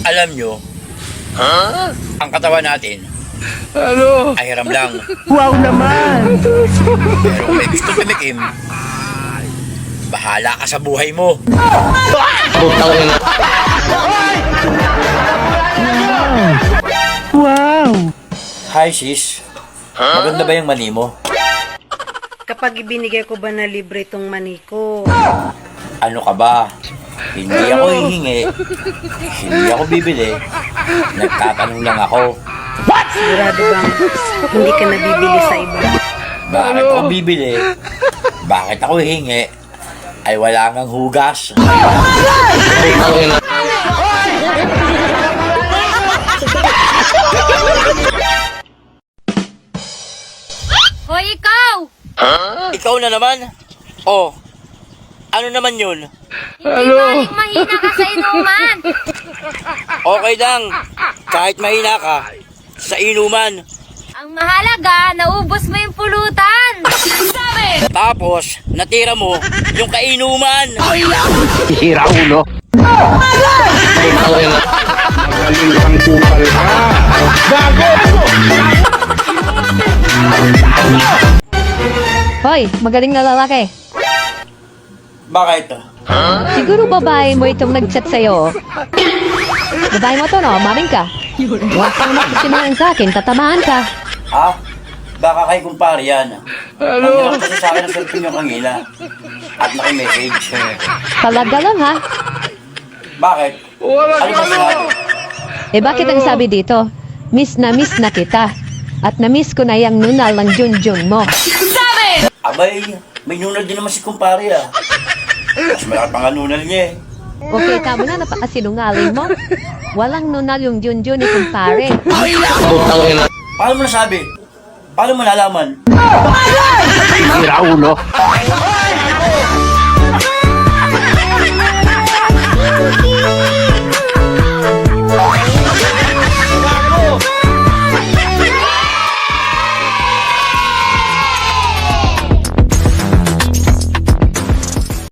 Alam nyo, ang katawan natin ay hiram lang. Wow naman! Pero kung may gusto tumikim, bahala ka sa buhay mo. Wow! Hi sis, maganda ba yung mani mo? Kapag ibinigay ko ba na libre itong mani ko? Ano ka ba? Hindi ako hihingi. Hindi ako bibili. Nagtatanong lang ako. Sigurado bang hindi ka nabibili sa iba? Bakit ako bibili? Bakit ako hihingi? Ay wala ngang hugas. Hoy, ikaw! Ikaw na naman? Oh, ano naman yun? Hindi baling mahina ka sa inuman! Okay lang, kahit mahina ka, sa inuman. Ang mahalaga, naubos mo yung pulutan! Sabi! Tapos, natira mo yung kainuman. Hira ulo! Magaling kang kupal ka! Hoy, magaling na lalaki. Bakit? Siguro babae mo itong nag-chat sa'yo. Babae mo to, no? Maring ka. Huwag kang makisimangan sa akin, tatamaan ka. Ha? Baka kay kumpare yan. Ang kasi sa akin ang cellphone yung kanina. At naki-message. Talaga lang, ha? Bakit? Ano ba sinabi? Eh, bakit ang sabi dito? Miss na kita. At na-miss ko na yung nunal ng junjun mo. Abay, may nunal din naman si kumpare ah. Mas malaki pa nga nunal niya eh. Okay, tama na, napakasinungaling mo. Walang nunal yung junjun ni kumpare. Paano mo nasabi? Paano mo nalaman? Hira ulo!